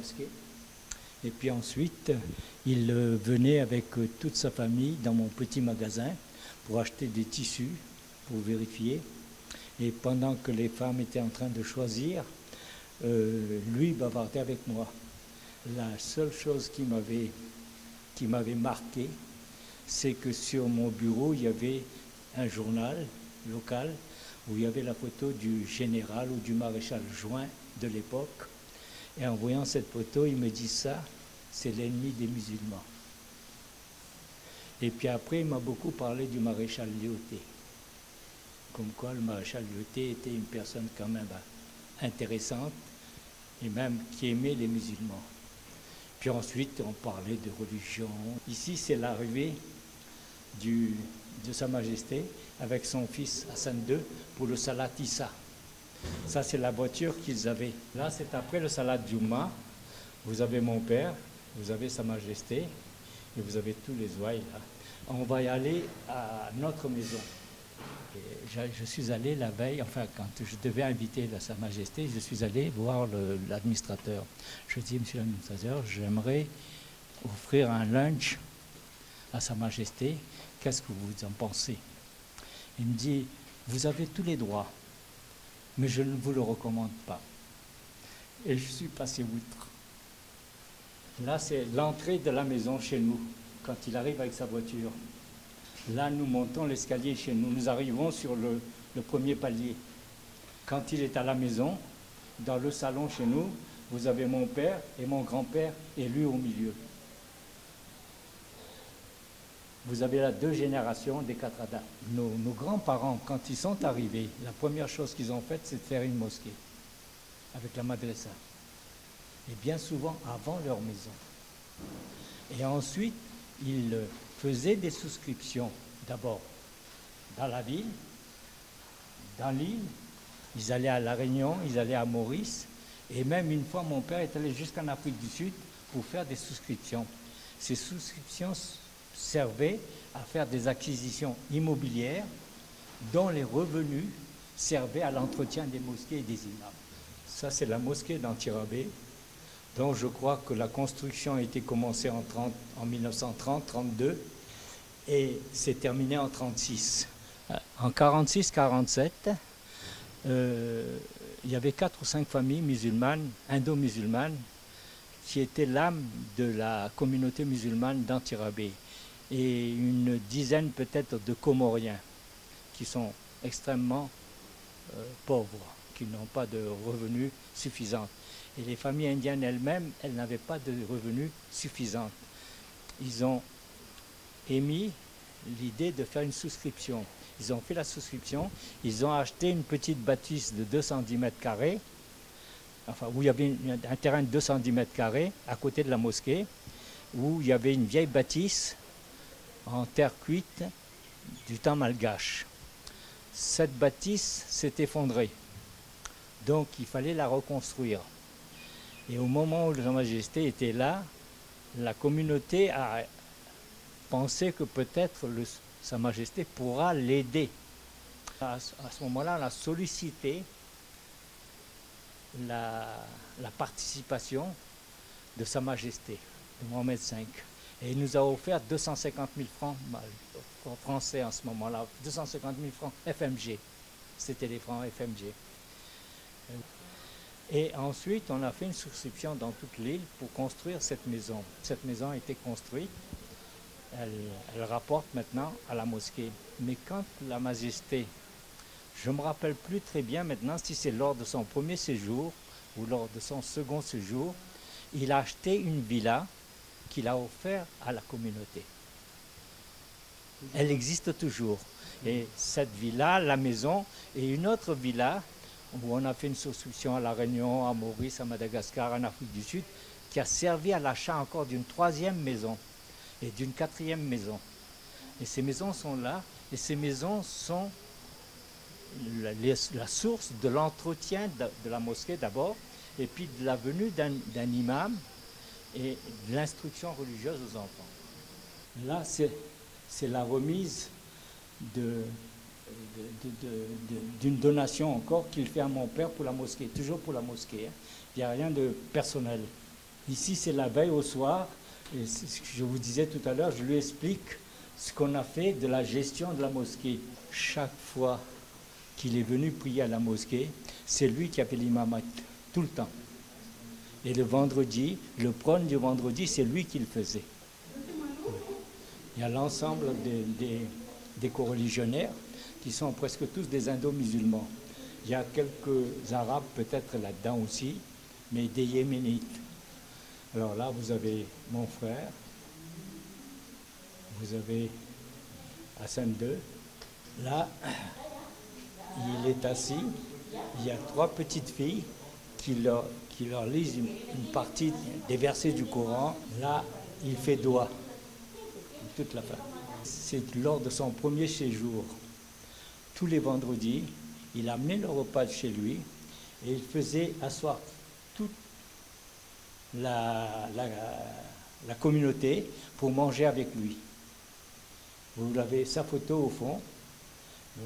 mosquée. Et puis ensuite, il venait avec toute sa famille dans mon petit magasin pour acheter des tissus, pour vérifier. Et pendant que les femmes étaient en train de choisir, lui bavardait avec moi. La seule chose qui m'avait marqué, c'est que sur mon bureau, il y avait un journal local où il y avait la photo du général ou du maréchal Juin de l'époque. Et en voyant cette photo, il me dit ça, c'est l'ennemi des musulmans. Et puis après, il m'a beaucoup parlé du maréchal Lyautey. Comme quoi le maréchal Lyautey était une personne quand même intéressante et même qui aimait les musulmans. Puis ensuite, on parlait de religion. Ici, c'est l'arrivée de Sa Majesté avec son fils Hassan II pour le Salat Issa. Ça, c'est la voiture qu'ils avaient. Là, c'est après le Salat Juma. Vous avez mon père, vous avez Sa Majesté et vous avez tous les ouailles là. On va y aller à notre maison. Et je suis allé la veille, enfin quand je devais inviter Sa Majesté, je suis allé voir l'administrateur. Je dis, monsieur l'administrateur, j'aimerais offrir un lunch à Sa Majesté. Qu'est-ce que vous en pensez? Il me dit, vous avez tous les droits, mais je ne vous le recommande pas. Et je suis passé outre. Là, c'est l'entrée de la maison chez nous, quand il arrive avec sa voiture. Là, nous montons l'escalier chez nous. Nous arrivons sur le premier palier. Quand il est à la maison, dans le salon chez nous, vous avez mon père et mon grand-père et lui au milieu. Vous avez là deux générations des Qatrada. Nos grands-parents, quand ils sont arrivés, la première chose qu'ils ont faite, c'est de faire une mosquée avec la madrasa. Et bien souvent avant leur maison. Et ensuite, ils faisaient des souscriptions, d'abord dans la ville, dans l'île, ils allaient à La Réunion, ils allaient à Maurice, et même une fois, mon père est allé jusqu'en Afrique du Sud pour faire des souscriptions. Ces souscriptions servaient à faire des acquisitions immobilières dont les revenus servaient à l'entretien des mosquées et des imams. Ça, c'est la mosquée d'Antirabé, dont je crois que la construction a été commencée en 1930-32 et s'est terminée en 1936. En 1946-1947, il y avait 4 ou 5 familles musulmanes, indo-musulmanes, qui étaient l'âme de la communauté musulmane d'Antirabé, et une dizaine peut-être de Comoriens qui sont extrêmement pauvres, qui n'ont pas de revenus suffisants. Et les familles indiennes elles-mêmes, elles n'avaient pas de revenus suffisants. Ils ont émis l'idée de faire une souscription. Ils ont fait la souscription, ils ont acheté une petite bâtisse de 210 mètres carrés, enfin où il y avait un terrain de 210 mètres carrés à côté de la mosquée, où il y avait une vieille bâtisse en terre cuite du temps malgache. Cette bâtisse s'est effondrée, donc il fallait la reconstruire. Et au moment où Sa Majesté était là, la communauté a pensé que peut-être Sa Majesté pourra l'aider. À ce moment-là, on a sollicité la participation de Sa Majesté, de Mohamed V. Et il nous a offert 250 000 francs français en ce moment-là, 250 000 francs FMG. C'était les francs FMG. Et ensuite, on a fait une souscription dans toute l'île pour construire cette maison. Cette maison a été construite, elle rapporte maintenant à la mosquée. Mais quand la Majesté, je ne me rappelle plus très bien maintenant si c'est lors de son premier séjour ou lors de son second séjour, il a acheté une villa qu'il a offerte à la communauté. Elle existe toujours. Et cette villa, la maison, et une autre villa, où on a fait une souscription à La Réunion, à Maurice, à Madagascar, en Afrique du Sud, qui a servi à l'achat encore d'une 3e maison et d'une 4e maison. Et ces maisons sont là, et ces maisons sont la source de l'entretien de la mosquée d'abord, et puis de la venue d'un imam et de l'instruction religieuse aux enfants. Là, c'est la remise d'une donation encore qu'il fait à mon père pour la mosquée, toujours pour la mosquée. Hein. Il n'y a rien de personnel. Ici, c'est la veille au soir. Et ce que je vous disais tout à l'heure, je lui explique ce qu'on a fait de la gestion de la mosquée. Chaque fois qu'il est venu prier à la mosquée, c'est lui qui a fait l'imamat, tout le temps. Et le vendredi, le prône du vendredi, c'est lui qui le faisait. Il y a l'ensemble des coreligionnaires qui sont presque tous des indo-musulmans. Il y a quelques arabes peut-être là-dedans aussi, mais des yéménites. Alors là, vous avez mon frère, vous avez Hassan II. Là, il est assis. Il y a 3 petites filles qui leur lisent une partie des versets du Coran. Là, il fait doigt. Toute la famille. C'est lors de son premier séjour. Tous les vendredis, il amenait le repas de chez lui et il faisait asseoir toute la communauté pour manger avec lui. Vous avez sa photo au fond.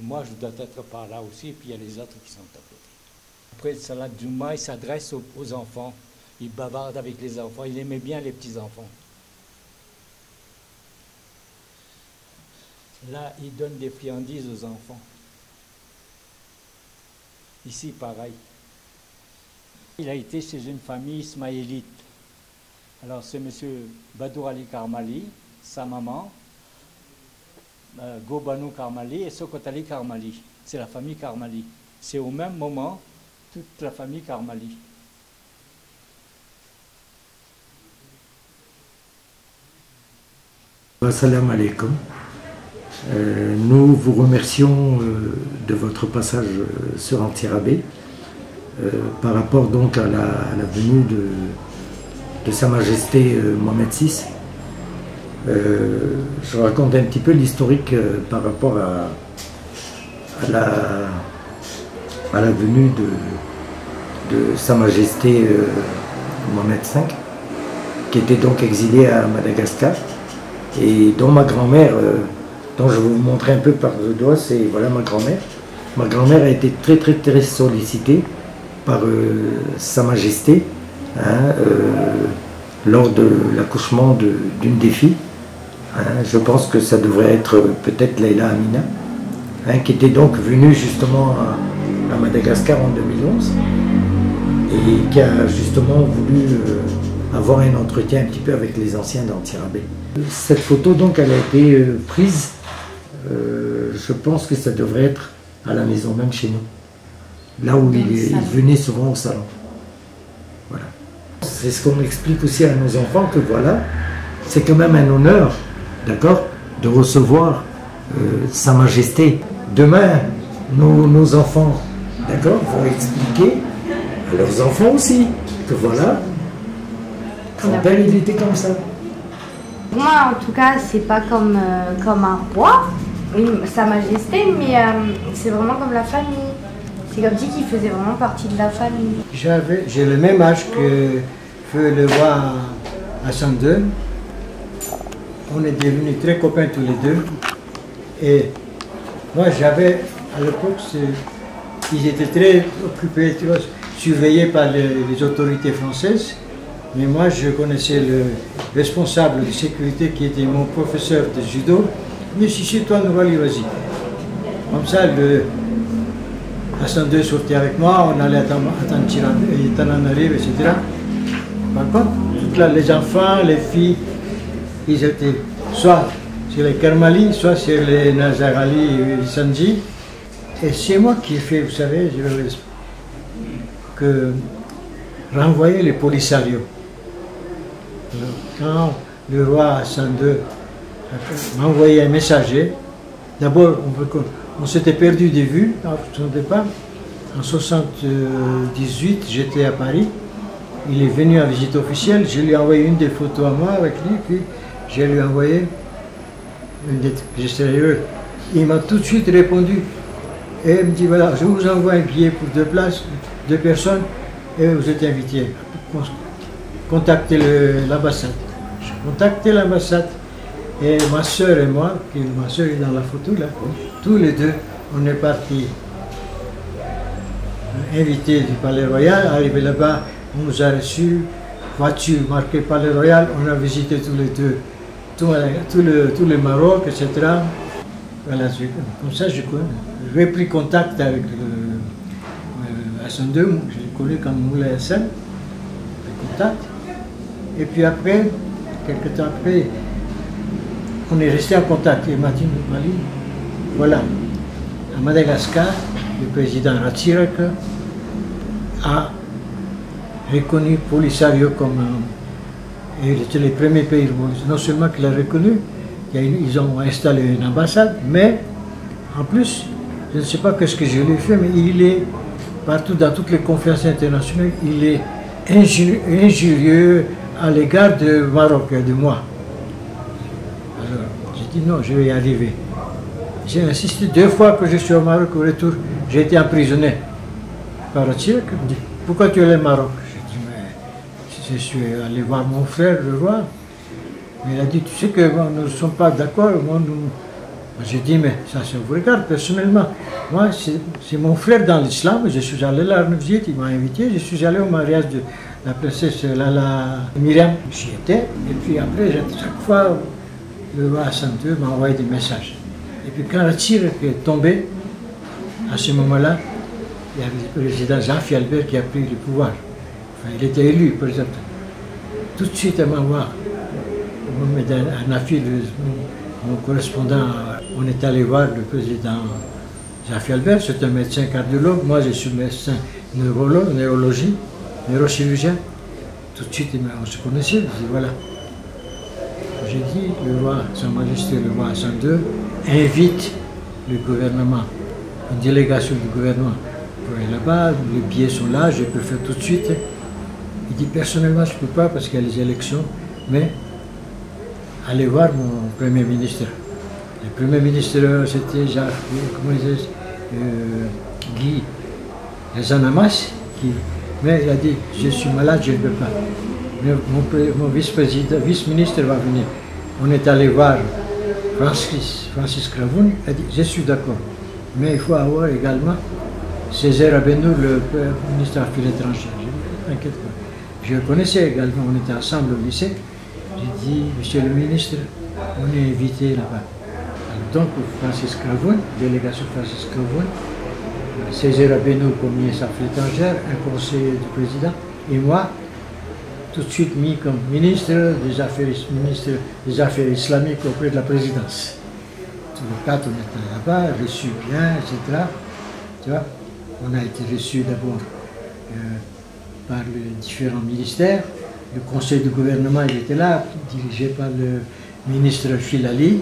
Moi, je dois être par là aussi, et puis il y a les autres qui sont à côté. Après le salat Juma, il s'adresse aux enfants. Il bavarde avec les enfants. Il aimait bien les petits-enfants. Là, il donne des friandises aux enfants. Ici, pareil. Il a été chez une famille ismaélite. Alors, c'est M. Badour Ali Karmali, sa maman, Gobanou Karmali et Sokot Ali Karmali. C'est la famille Karmali. C'est au même moment toute la famille Karmali. Assalamu alaikum. Nous vous remercions de votre passage sur Antirabé par rapport donc à la venue de Sa Majesté Mohamed VI. Je raconte un petit peu l'historique par rapport à la venue de Sa Majesté Mohamed V, qui était donc exilé à Madagascar, et dont ma grand-mère, dont je vais vous montrer un peu par le doigt, c'est voilà ma grand-mère. Ma grand-mère a été très sollicitée par Sa Majesté lors de l'accouchement d'une des filles. Je pense que ça devrait être peut-être Leila Amina, qui était donc venue justement à Madagascar en 2011 et qui a justement voulu avoir un entretien un petit peu avec les anciens d'Antirabé. Cette photo donc elle a été prise, je pense que ça devrait être à la maison même chez nous, là où il venait souvent au salon. Voilà. C'est ce qu'on explique aussi à nos enfants, que voilà, c'est quand même un honneur, d'accord, de recevoir Sa Majesté. Demain, nos enfants, d'accord, vont expliquer à leurs enfants aussi que voilà, son père il était comme ça. Moi, en tout cas, c'est pas comme un roi, Sa Majesté, mais c'est vraiment comme la famille. C'est comme si qu'il faisait vraiment partie de la famille. J'ai le même âge que le roi Hassan II. On est devenus très copains tous les deux. Et moi, j'avais, à l'époque, ils étaient très occupés, tu vois, surveillés par les autorités françaises. Mais moi, je connaissais le responsable de sécurité qui était mon professeur de judo. Mais si c'est toi, Nourali, vas-y. Comme ça, Hassan II sortait avec moi, on allait à Tananarive, etc. Par contre, les enfants, les filles, ils étaient soit sur les Karmali, soit sur les Nazarali et Sanji. Et c'est moi qui ai fait, vous savez, que renvoyer les polissarios. Quand le roi Hassan II m'a envoyé un messager, d'abord on s'était perdu de vue à son départ. En 1978, j'étais à Paris. Il est venu en visite officielle. Je lui ai envoyé une des photos à moi avec lui, puis je lui ai envoyé une des gestes sérieux. Il m'a tout de suite répondu et il me dit voilà, je vous envoie un billet pour 2 places, 2 personnes, et vous êtes invités. Contactez l'ambassade. J'ai contacté l'ambassade et ma soeur et moi, ma soeur est dans la photo là, tous les deux, on est partis invités du Palais Royal. Arrivé là-bas, on nous a reçus voiture marquée Palais Royal. On a visité tous les deux, tout le Maroc, etc. Voilà, comme ça, j'ai pris contact avec Hassan II, je l'ai connu comme Moulay Hassan, contact. Et puis après, quelques temps après, on est resté en contact. Et Martin Mali, voilà, à Madagascar, le président Ratsirak a reconnu Polisario comme et c'était le premier pays. Non seulement qu'il a reconnu, ils ont installé une ambassade, mais en plus, je ne sais pas ce que je lui ai fait, mais il est partout dans toutes les conférences internationales, il est injurieux à l'égard du Maroc et de moi. Alors, j'ai dit non, je vais y arriver. J'ai insisté 2 fois que je suis au Maroc, au retour, j'ai été emprisonné par Ratsirak. Il me dit, pourquoi tu es allé au Maroc? J'ai dit, mais je suis allé voir mon frère, le roi. Mais il a dit, tu sais que nous ne sommes pas d'accord. J'ai dit, mais ça vous regarde personnellement. Moi, c'est mon frère dans l'islam. Je suis allé là, il m'a invité. Je suis allé au mariage de la princesse Lala Myriam. J'y étais. Et puis après, chaque fois, le roi Hassan II m'a envoyé des messages. Et puis quand Ratsirak est tombé, à ce moment-là, il y avait le président Jean Albert qui a pris le pouvoir. Enfin, il était élu, par exemple. Tout de suite, à m'envoyer. Un affaire, mon correspondant, on est allé voir le président Jean Albert, c'est un médecin cardiologue, moi je suis médecin neurologue, neurochirurgien. Tout de suite, on se connaissait, je dis voilà. J'ai dit, le roi, Sa Majesté le roi Hassan II, invite le gouvernement, une délégation du gouvernement pour aller là-bas, les billets sont là, je peux le faire tout de suite. Il dit, personnellement, je ne peux pas parce qu'il y a les élections, mais allez voir mon Premier ministre. Le Premier ministre, c'était Guy Rezanamas, mais il a dit, je suis malade, je ne peux pas. Mais mon vice-ministre va venir. On est allé voir Francis Cravoun, il a dit, je suis d'accord. Mais il faut avoir également Césaire Abenou, le ministre des Affaires étrangères. Je dis, t'inquiète pas. Je le connaissais également, on était ensemble au lycée. J'ai dit, monsieur le ministre, on est invité là-bas. Donc, Francis Cravoun, délégation Francis Cravoun, Césaire Abenou comme ministre des Affaires étrangères, un conseiller du président, et moi, tout de suite mis comme ministre des Affaires islamiques auprès de la présidence. Tous les 4, on était là-bas, reçus bien, etc. Tu vois, on a été reçus d'abord par les différents ministères. Le conseil du gouvernement, il était là, dirigé par le ministre Filali,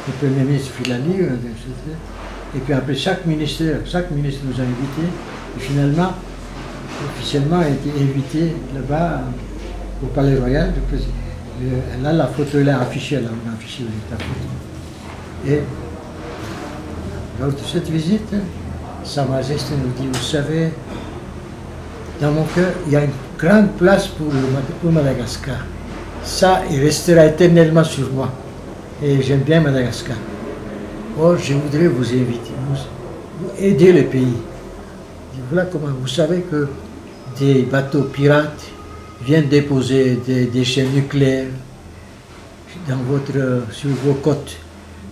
le premier ministre Filali. Et puis après, chaque ministre nous a invités. Et finalement, officiellement, a été invité là-bas au Palais Royal. Là, la photo est affichée, là, on a affiché la photo. Et lors de cette visite, Sa Majesté nous dit, vous savez, dans mon cœur, il y a une grande place pour Madagascar. Ça, il restera éternellement sur moi. Et j'aime bien Madagascar. Or, je voudrais vous inviter, vous aider le pays. Voilà comment vous savez que des bateaux pirates viennent déposer des déchets nucléaires sur vos côtes.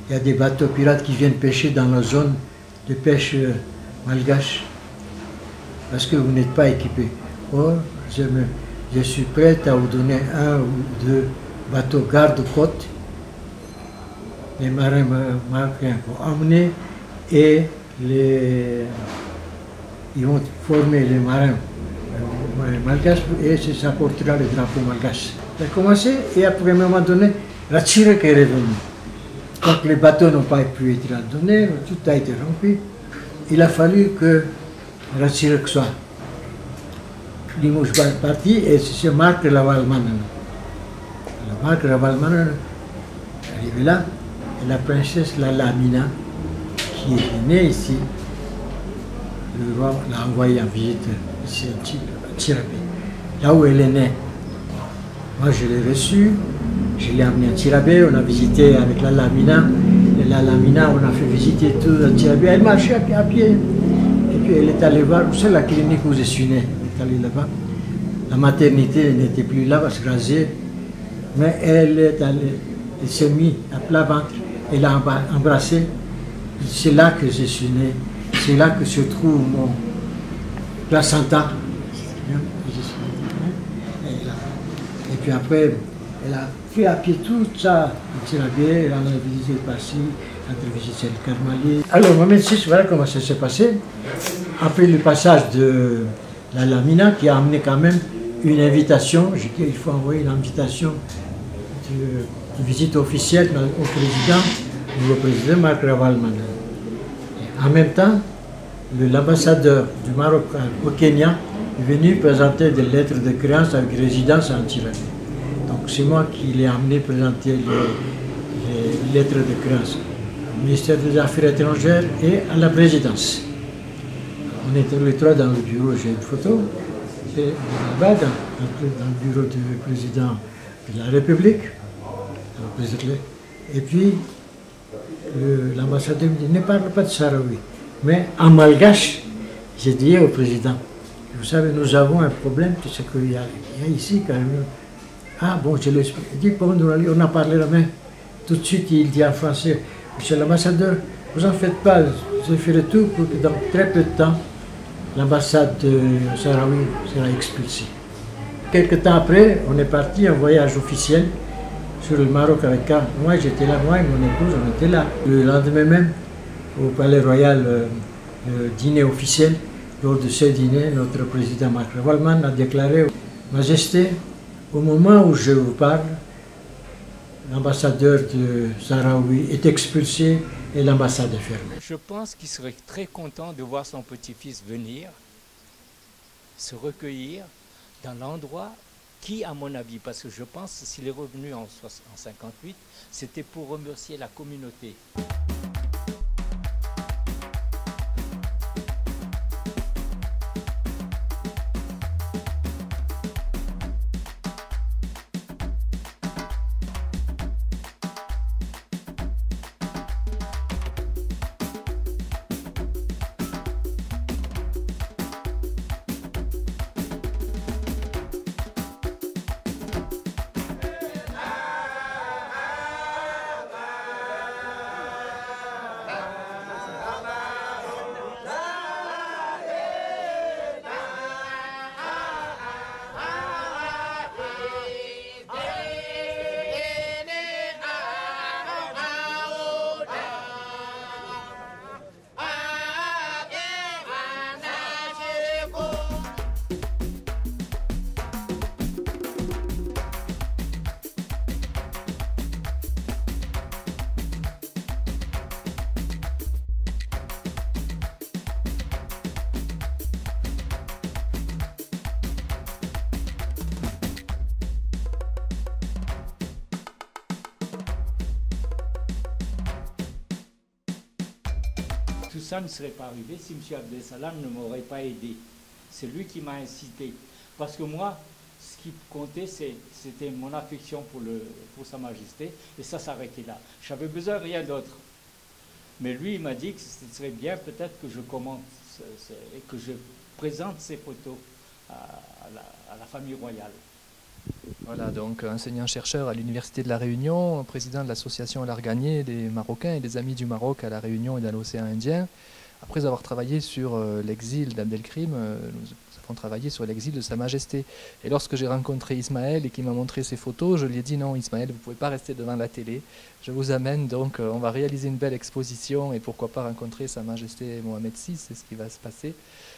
Il y a des bateaux pirates qui viennent pêcher dans la zone de pêche malgache parce que vous n'êtes pas équipés. Or, je suis prêt à vous donner 1 ou 2 bateaux garde-côte. Les marins marocains vont emmener et ils vont former les marins malgaches et ça portera le drapeau malgache. Ça a commencé et après, à un moment donné, Ratsirak est revenu. Donc les bateaux n'ont pas pu être donnés, tout a été rompu. Il a fallu que Ratsirak soit parti et c'est Marc Ravalomanana. Marc Ravalomanana est arrivé là et la princesse Lala Amina, qui est née ici, le roi l'a envoyée en visite ici à Tirabé, là où elle est née. Moi je l'ai reçue, je l'ai amenée à Tirabé, on a visité avec Lala Amina, et Lala Amina on a fait visiter tout à Tirabé, elle marchait à pied, et puis elle est allée voir, c'est la clinique où je suis né, elle est allée là-bas. La maternité n'était plus là parce que rasée, mais elle s'est mise à plat ventre, elle a embrassé. C'est là que je suis né, c'est là que se trouve mon placenta. Et puis après, elle a fait à pied tout ça. Elle a visité par-ci, elle a visité le Carmalier. Alors, moi, voilà comment ça s'est passé. Après le passage de la Lamina, qui a amené quand même une invitation, j'ai dit il faut envoyer une invitation de visite officielle au nouveau président Marc Ravalomanana. En même temps, l'ambassadeur du Maroc au Kenya est venu présenter des lettres de créance avec résidence en Tyrannie. Donc c'est moi qui l'ai amené présenter les lettres de créance au ministère des Affaires étrangères et à la présidence. On était tous les trois dans le bureau, j'ai une photo, c'est là-bas dans le bureau du président de la République. Et puis l'ambassadeur me dit, ne parle pas de Sahraoui. Mais en malgache, j'ai dit au président, vous savez, nous avons un problème, tout ce qu'il y a ici quand même. Ah bon, je l'explique. Il dit, on a parlé la main. Tout de suite, il dit en français, monsieur l'ambassadeur, vous en faites pas, je ferai tout pour que dans très peu de temps, l'ambassade de Sahraoui sera expulsée. Quelques temps après, on est parti en voyage officiel sur le Maroc avec Cam. Moi, j'étais là, moi et mon épouse, on était là. Le lendemain même, au Palais Royal, le dîner officiel. Lors de ce dîner, notre président Marc Ravalomanana a déclaré « Majesté, au moment où je vous parle, l'ambassadeur de Sahraoui est expulsé et l'ambassade est fermée. » Je pense qu'il serait très content de voir son petit-fils venir, se recueillir dans l'endroit qui, à mon avis, parce que je pense s'il est revenu en 1958, c'était pour remercier la communauté. Tout ça ne serait pas arrivé si M. Abdel Salam ne m'aurait pas aidé. C'est lui qui m'a incité. Parce que moi, ce qui comptait, c'était mon affection pour Sa Majesté, et ça s'arrêtait là. J'avais besoin de rien d'autre. Mais lui, il m'a dit que ce serait bien peut-être que je commente et que je présente ces photos à la famille royale. Voilà, donc enseignant-chercheur à l'Université de La Réunion, président de l'association L'Arganier des Marocains et des Amis du Maroc à La Réunion et dans l'océan Indien. Après avoir travaillé sur l'exil d'Abdelkrim, nous avons travaillé sur l'exil de Sa Majesté. Et lorsque j'ai rencontré Ismaël et qu'il m'a montré ses photos, je lui ai dit non Ismaël, vous ne pouvez pas rester devant la télé, je vous amène, donc on va réaliser une belle exposition et pourquoi pas rencontrer Sa Majesté Mohamed VI, c'est ce qui va se passer.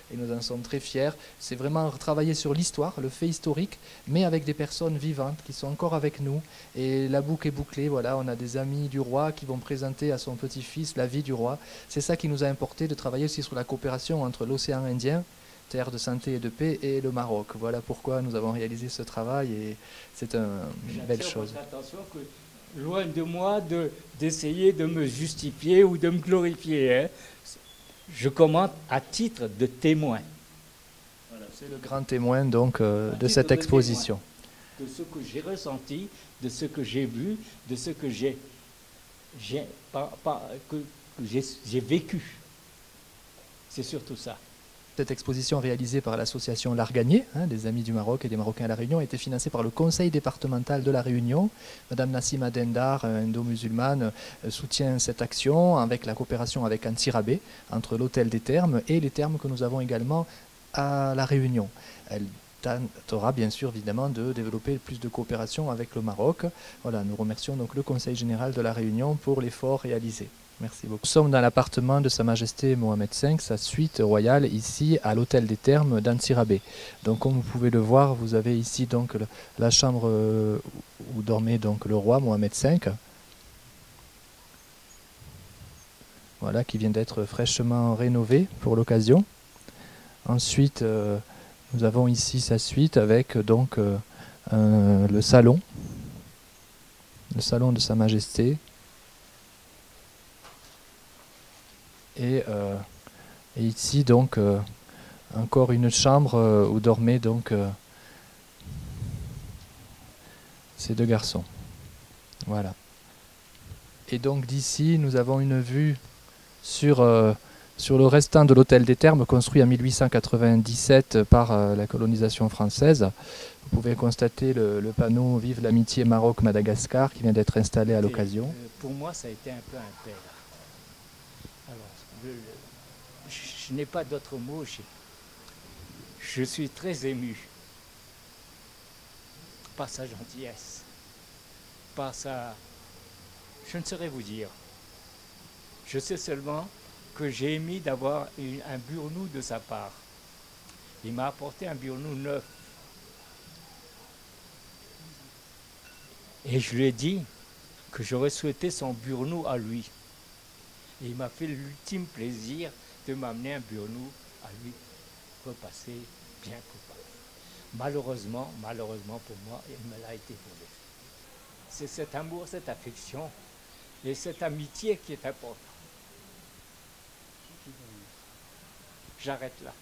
Et nous en sommes très fiers. C'est vraiment travailler sur l'histoire, le fait historique, mais avec des personnes vivantes qui sont encore avec nous. Et la boucle est bouclée, voilà, on a des amis du roi qui vont présenter à son petit-fils la vie du roi. C'est ça qui nous a importé de travailler aussi sur la coopération entre l'océan Indien, terre de santé et de paix, et le Maroc. Voilà pourquoi nous avons réalisé ce travail et c'est une belle chose. Attention que, loin de moi d'essayer de me justifier ou de me glorifier, hein. Je commente à titre de témoin. Voilà, c'est le grand témoin donc de cette exposition. De ce que j'ai ressenti, de ce que j'ai vu, de ce que j'ai vécu. C'est surtout ça. Cette exposition réalisée par l'association L'Arganier, des Amis du Maroc et des Marocains à La Réunion, a été financée par le Conseil départemental de La Réunion. Madame Nassima Dendar, indo-musulmane, soutient cette action avec la coopération avec Antsirabé, entre l'Hôtel des Thermes et les thermes que nous avons également à La Réunion. Elle tentera bien sûr évidemment de développer plus de coopération avec le Maroc. Voilà, nous remercions donc le Conseil général de La Réunion pour l'effort réalisé. Merci beaucoup. Nous sommes dans l'appartement de Sa Majesté Mohamed V, sa suite royale, ici à l'Hôtel des Thermes d'Antsirabé. Donc comme vous pouvez le voir, vous avez ici donc la chambre où dormait donc le roi Mohamed V. Voilà, qui vient d'être fraîchement rénovée pour l'occasion. Ensuite, nous avons ici sa suite avec donc le salon de Sa Majesté. Et ici donc encore une chambre où dormaient donc ces deux garçons. Voilà. Et donc d'ici nous avons une vue sur le restant de l'Hôtel des Thermes construit en 1897 par la colonisation française. Vous pouvez constater le panneau Vive l'amitié Maroc-Madagascar qui vient d'être installé à l'occasion. Pour moi ça a été un peu un père. Alors, je n'ai pas d'autres mots. Je suis très ému par sa gentillesse, par sa... Je ne saurais vous dire. Je sais seulement que j'ai émis d'avoir un burnou de sa part. Il m'a apporté un burnou neuf. Et je lui ai dit que j'aurais souhaité son burnou à lui. Et il m'a fait l'ultime plaisir de m'amener un burnou à lui repasser bien coupable. Malheureusement pour moi, il me l'a été volé. C'est cet amour, cette affection et cette amitié qui est importante. J'arrête là.